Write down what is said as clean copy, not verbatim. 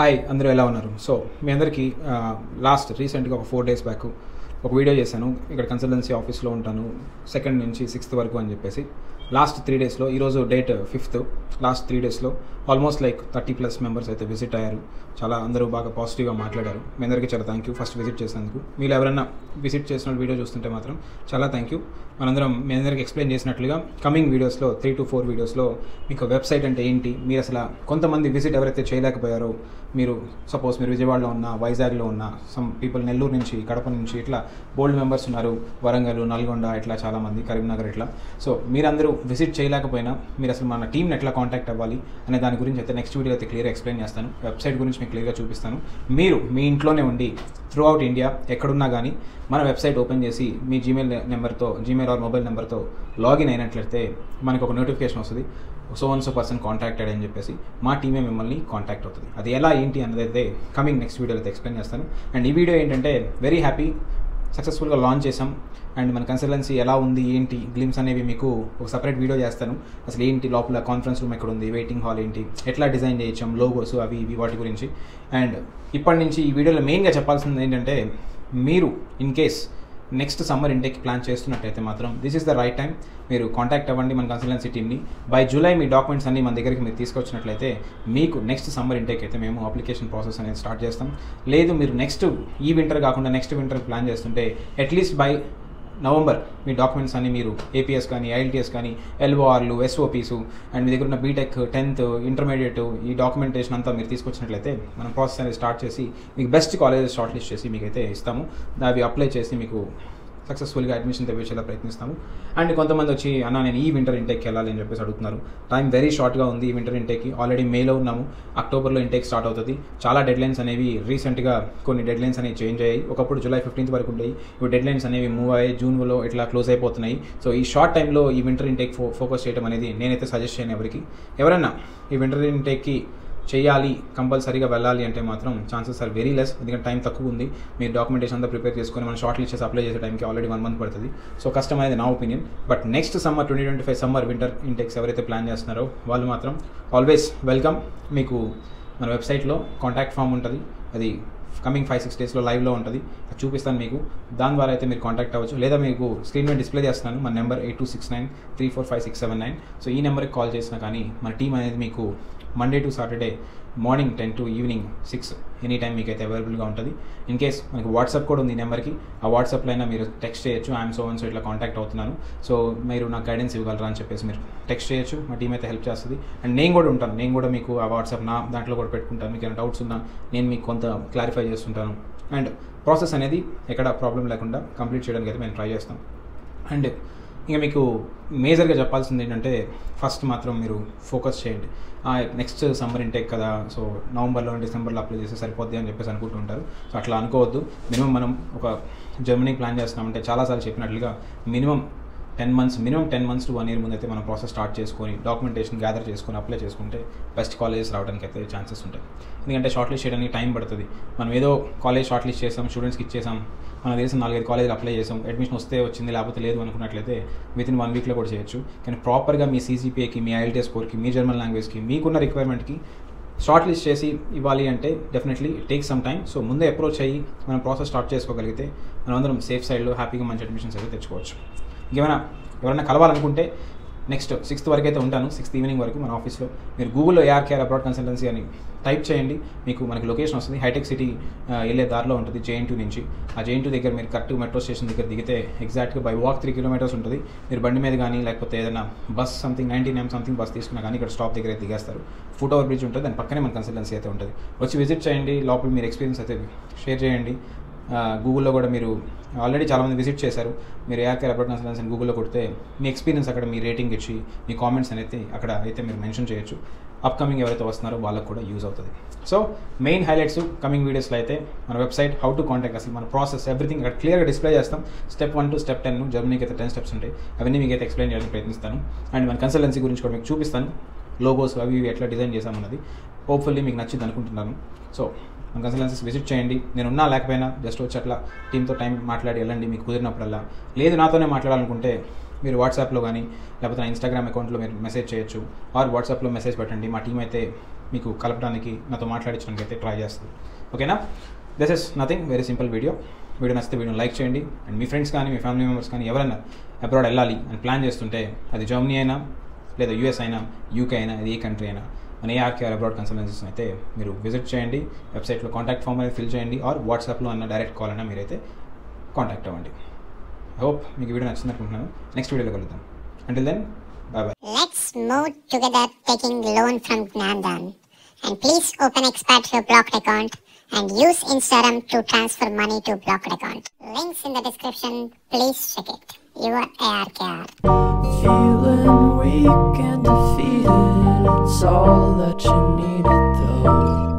Hi అందరూ ఎలా ఉన్నారు? సో మీ అందరికీ రీసెంట్గా ఒక 4 days బ్యాక్ ఒక వీడియో చేశాను. ఇక్కడ కన్సల్టెన్సీ ఆఫీస్లో ఉంటాను 2nd నుంచి 6th వరకు అని చెప్పేసి. లాస్ట్ 3 daysలో ఈరోజు డేట్ 5th. లాస్ట్ 3 daysలో ఆల్మోస్ట్ లైక్ 30+ మెంబర్స్ అయితే విజిట్ అయ్యారు. చాలా అందరూ బాగా పాజిటివ్గా మాట్లాడారు. మీ అందరికీ చాలా థ్యాంక్ యూ ఫస్ట్ విజిట్ చేసినందుకు. మీరు ఎవరైనా విజిట్ చేసిన వీడియో చూస్తుంటే మాత్రం చాలా థ్యాంక్ యూ. మనందరం మీ అందరికీ ఎక్స్ప్లెయిన్ చేసినట్లుగా కమింగ్ వీడియోస్లో 3 to 4 వీడియోస్లో మీకు వెబ్సైట్ అంటే ఏంటి, మీరు అసలు కొంతమంది విజిట్ ఎవరైతే చేయలేకపోయారో, మీరు సపోజ్ మీరు విజయవాడలో ఉన్న, వైజాగ్లో ఉన్న, సమ్ పీపుల్ నెల్లూరు నుంచి, కడప నుంచి, ఇట్లా బోల్డ్ మెంబర్స్ ఉన్నారు, వరంగల్, నల్గొండ, ఇట్లా చాలామంది, కరీంనగర్, ఇట్లా. సో మీరందరూ విజిట్ చేయలేకపోయినా మీరు అసలు మన టీంని ఎట్లా కాంటాక్ట్ అవ్వాలి అనే దాని గురించి అయితే నెక్స్ట్ వీడియో అయితే క్లియర్గా ఎక్స్ప్లెయిన్ చేస్తాను. వెబ్సైట్ గురించి మీకు క్లియర్గా చూపిస్తాను. మీరు మీ ఇంట్లోనే ఉండి త్రూ అవుట్ ఇండియా ఎక్కడున్నా కానీ మన వెబ్సైట్ ఓపెన్ చేసి మీ జీమెయిల్ ఆర్ మొబైల్ నెంబర్తో లాగిన్ అయినట్లయితే మనకు ఒక నోటిఫికేషన్ వస్తుంది, సో పర్సన్ కాంటాక్టెడ్ అని చెప్పేసి. మా టీమే మిమ్మల్ని కాంటాక్ట్ అవుతుంది. అది ఎలా ఏంటి అన్నది అయితే కమింగ్ నెక్స్ట్ వీడియోలో అయితే ఎక్స్ప్లెయిన్ చేస్తాను. అండ్ ఈ వీడియో ఏంటంటే వెరీ హ్యాపీ, సక్సెస్ఫుల్గా లాంచ్ చేసాం. అండ్ మన కన్సల్టెన్సీ ఎలా ఉంది ఏంటి గ్లిమ్స్ అనేవి మీకు ఒక సపరేట్ వీడియో చేస్తాను. అసలు ఏంటి లోపల కాన్ఫరెన్స్ రూమ్ ఎక్కడ ఉంది, వెయిటింగ్ హాల్ ఏంటి, ఎట్లా డిజైన్ చేయించాం, లోగోస్ అవి ఇవి వాటి గురించి. అండ్ ఇప్పటి నుంచి ఈ వీడియోలో మెయిన్గా చెప్పాల్సింది ఏంటంటే, మీరు in case next summer intake plan చేస్తున్నట్టయితే మాత్రం this is the right time. మీరు కాంటాక్ట్ అవ్వండి మన కన్సల్టెన్సీ టీమ్ని. బై జూలై మీ డాక్యుమెంట్స్ అన్ని మన దగ్గరికి మీరు తీసుకొచ్చినట్లయితే మీకు నెక్స్ట్ సమ్మర్ ఇంటేక్ అయితే మేము అప్లికేషన్ ప్రాసెస్ అనేది స్టార్ట్ చేస్తాం. లేదు మీరు నెక్స్ట్ ఈ వింటర్ కాకుండా నెక్స్ట్ వింటర్ ప్లాన్ చేస్తుంటే at least by November me documents అన్ని మీరు ఏపీఎస్ కానీ, ఐఎల్టీఎస్ కానీ, ఎల్ఓఆర్లు, ఎస్ఓపీసు అండ్ మీ దగ్గర ఉన్న బీటెక్, 10th, ఇంటర్మీడియట్ ఈ డాక్యుమెంటేషన్ అంతా మీరు తీసుకొచ్చినట్లయితే మనం ప్రాసెస్ అనేది స్టార్ట్ చేసి మీకు బెస్ట్ కాలేజెస్ షార్ట్ లిస్ట్ చేసి మీకైతే ఇస్తాము. అవి అప్లై చేసి మీకు సక్సెస్ఫుల్గా అడ్మిషన్ తెప్పించేలా ప్రయత్నిస్తాము. అండ్ కొంతమంది వచ్చి అన్న నేను ఈ వింటర్ ఇంటేక్కి వెళ్ళాలి అని చెప్పేసి అడుగుతున్నారు. టైం వెరీ షార్ట్గా ఉంది ఈ వింటర్ ఇంటేక్కి. ఆల్రెడీ మేలో ఉన్నాము, అక్టోబర్లో ఇంటేక్ స్టార్ట్ అవుతుంది. చాలా డెడ్లైన్స్ అనేవి రీసెంట్గా కొన్ని డెడ్లైన్స్ అనేవి చేంజ్ అయ్యాయి. ఒకప్పుడు July 15th వరకు ఉండేవి, ఇప్పుడు డెడ్లైన్స్ అనేవి మూవ్ అయ్యాయి, జూన్లో ఇట్లా క్లోజ్ అయిపోతున్నాయి. సో ఈ షార్ట్ టైంలో ఈ వింటర్ ఇంటేక్ ఫోకస్ చేయడం అనేది నేనైతే సజెస్ట్ చేయను ఎవరికి. ఎవరైనా ఈ వింటర్ ఇంటేక్కి చేయాలి, కంపల్సరీగా వెళ్ళాలి అంటే మాత్రం ఛాన్సెస్ ఆర్ వెరీ లెస్. ఎందుకంటే టైం తక్కువ ఉంది. మీరు డాక్యుమెంటేషన్ అంతా ప్రిపేర్ చేసుకొని మనం షార్ట్ లిస్ట్ చేసి అప్లై చేసే టైంకి ఆల్రెడీ 1 month పడుతుంది. సో కష్టం అనేది నా opinion. But next summer 2025 summer winter Intex ఎవరైతే ప్లాన్ చేస్తున్నారో వాళ్ళు మాత్రం ఆల్వేస్ వెల్కమ్. మీకు మన వెబ్సైట్లో కాంటాక్ట్ ఫామ్ ఉంటుంది, అది కమింగ్ 5-6 daysలో లైవ్లో ఉంటుంది, అది చూపిస్తాను మీకు. దాని ద్వారా అయితే మీరు కాంటాక్ట్ అవ్వచ్చు. లేదా మీకు స్క్రీన్ మీద డిస్ప్లే చేస్తున్నాను మన నెంబర్ 8269345679. సో ఈ నెంబర్కి కాల్ చేసినా కానీ మన టీం అనేది మీకు Monday to Saturday morning 10 to evening 6 any time మీకు అయితే అవైలబుల్గా ఉంటుంది. ఇన్ కేస్ మనకి వాట్సాప్ కూడా ఉంది ఈ నెంబర్కి, ఆ వాట్సాప్లో అయినా మీరు టెక్స్ట్ చేయొచ్చు, ఐఎమ్ సో ఇట్లా కాంటాక్ట్ అవుతున్నాను, సో మీరు నాకు గైడెన్స్ ఇవ్వగలరా అని చెప్పేసి మీరు టెక్స్ట్ చేయొచ్చు. మా టీం అయితే హెల్ప్ చేస్తుంది. అండ్ నేను కూడా ఉంటాను, నేను కూడా మీకు ఆ వాట్సాప్ నా దాంట్లో కూడా పెట్టుకుంటాను. మీకు ఏమైనా డౌట్స్ ఉన్నా నేను మీకు కొంత క్లారిఫై చేస్తుంటాను. అండ్ ప్రాసెస్ అనేది ఎక్కడ ప్రాబ్లం లేకుండా కంప్లీట్ చేయడానికి అయితే మేము ట్రై చేస్తాం. అండ్ ఇంకా మీకు మేజర్గా చెప్పాల్సింది ఏంటంటే, ఫస్ట్ మాత్రం మీరు ఫోకస్ చేయండి. నెక్స్ట్ సమ్మర్ ఇంటేక్ కదా, సో నవంబర్లో డిసెంబర్లో అప్లై చేస్తే సరిపోద్ది అని చెప్పేసి అనుకుంటుంటారు. సో అట్లా అనుకోవద్దు. మినిమం మనం ఒక జర్మనీ ప్లాన్ చేస్తున్నామంటే చాలాసార్లు చెప్పినట్లుగా మినిమం 10 months to 1 year ముందు అయితే మనం ప్రాసెస్ స్టార్ట్ చేసుకొని డాక్యుమెంటేషన్ గ్యాదర్ చేసుకొని అప్లై చేసుకుంటే బెస్ట్ కాలేజెస్ రావడానికి అయితే ఛాన్సెస్ ఉంటాయి. ఎందుకంటే షార్ట్ లిస్ట్ చేయడానికి టైం పడుతుంది. మనం ఏదో కాలేజ్ షార్ట్ లిస్ట్ చేసాం, స్టూడెంట్స్కి ఇచ్చేసాం, మనకు తెలిసిన 4-5 కాలేజీలు అప్లై చేసాం, అడ్మిషన్ వస్తే వచ్చింది లేకపోతే లేదు అనుకున్నట్లయితే వితిన్ 1 weekలో కూడా చేయొచ్చు. కానీ ప్రాపర్గా మీ CGPAకి, మీ IELTS స్కోర్కి, మీ జర్మన్ లాంగ్వేజ్కి, మీకున్న రిక్వైర్మెంట్కి షార్ట్ లిస్ట్ చేసి ఇవ్వాలి అంటే definitely it take some time. So ముందే అప్రోచ్ అయ్యి మనం ప్రాసెస్ స్టార్ట్ చేసుకోగలిగితే మనం అందరం సేఫ్ సైడ్లో హ్యాపీగా మంచి అడ్మిషన్స్ అయితే తెచ్చుకోవచ్చు. ఎవరైనా కలవాలనుకుంటే నెక్స్ట్ 6th వరకు అయితే ఉంటాను, 6th ఈవినింగ్ వరకు మన ఆఫీస్లో. మీరు గూగుల్లో ARKR అబ్రాడ్ కన్సల్టెన్సీ అని టైప్ చేయండి, మీకు మనకి లొకేషన్ వస్తుంది. హైటెక్ సిటీ వెళ్ళే దారిలో ఉంటుంది, JN2 నుంచి. ఆ JN2 దగ్గర మీరు కరెక్ట్ మెట్రో స్టేషన్ దగ్గర దిగితే ఎగ్జాక్ట్గా బై వాక్ 3 kilometers ఉంటుంది. మీరు బండి మీద కానీ లేకపోతే ఏదైనా బస్ 19M బస్ తీసుకున్నా కానీ ఇక్కడ స్టాప్ దగ్గర దిగేస్తారు. ఫుట్ ఓవర్ బ్రిడ్జ్ ఉంటుంది, దాని పక్కనే మన కన్సల్టెన్సీ అయితే ఉంటుంది. వచ్చి విజిట్ చేయండి, లోపల మీరు ఎక్స్పీరియన్స్ అయితే షేర్ చేయండి. గూగుల్లో కూడా మీరు ఆల్రెడీ చాలామంది విజిట్ చేశారు. మీరు ARKR అబ్రాడ్ కన్సల్టెన్సీ గూగుల్లో కొడితే మీ ఎక్స్పీరియన్స్ అక్కడ మీ రేటింగ్ ఇచ్చి మీ కామెంట్స్ అనేది అక్కడ అయితే మీరు మెన్షన్ చేయొచ్చు. అప్కమింగ్ ఎవరైతే వస్తున్నారో వాళ్ళకు కూడా యూజ్ అవుతుంది. సో మెయిన్ హైలైట్స్ కమింగ్ వీడియోస్లో అయితే మన వెబ్సైట్, హౌ టు కాంటాక్ట్, అసలు మన ప్రాసెస్ ఎవ్రీథింగ్ అక్కడ క్లియర్గా డిస్ప్లే చేస్తాం. స్టెప్ 1 to step 10 జర్మనీకి అయితే 10 steps ఉంటాయి. అవన్నీ మీకు అయితే ఎక్స్ప్లెయిన్ చేయడానికి ప్రయత్నిస్తాను. అండ్ మన కన్సల్టెన్సీ గురించి కూడా మీకు చూపిస్తాను, లోగోస్ అవి ఇవి ఎట్లా డిజైన్ చేసామన్నది. హోప్ఫుల్లీ మీకు నచ్చింది అనుకుంటున్నాను. సో మన కన్సల్టెన్సీస్ విజిట్ చేయండి. నేను ఉన్నా లేకపోయినా జస్ట్ వచ్చి అట్లా టీంతో టైం మాట్లాడి వెళ్ళండి మీకు కుదిరినప్పుడల్లా. లేదు నాతోనే మాట్లాడాలనుకుంటే మీరు వాట్సాప్లో కానీ లేకపోతే నా ఇన్స్టాగ్రామ్ అకౌంట్లో మీరు మెసేజ్ చేయొచ్చు, ఆర్ వాట్సాప్లో మెసేజ్ పెట్టండి. మా టీం అయితే మీకు కలపడానికి నాతో మాట్లాడించడానికి అయితే ట్రై చేస్తుంది. ఓకేనా? This is nothing, very simple video నచ్చితే వీడియోని లైక్ చేయండి. అండ్ మీ ఫ్రెండ్స్ కానీ మీ ఫ్యామిలీ మెంబర్స్ కానీ ఎవరైనా అబ్రాడ్ వెళ్ళాలి అని ప్లాన్ చేస్తుంటే, అది జర్మనీ అయినా లేదా యూఎస్ అయినా యూకే అయినా అది ఏ కంట్రీ అయినా మన ARKR అబ్రాడ్ కన్సల్టెన్సీస్ని అయితే మీరు విజిట్ చేయండి. వెబ్సైట్లో కాంటాక్ట్ ఫామ్ అనేది ఫిల్ చేయండి, ఆర్ వాట్సాప్లో అన్న డైరెక్ట్ కాల్ అయినా మీరైతే కాంటాక్ట్ అవ్వండి. ఐ హోప్ మీకు వీడియో నచ్చింది అనుకుంటున్నాను. నెక్స్ట్ వీడియోలో కలుద్దాం. Until then, bye bye. Let's move together taking loan from Gnandan. And please open Expatrio Blocked account and use Instagram to transfer money to Blocked account. Links in the description. Please check it. Your ARKR. Feeling weak and defeated, it's all that you needed though.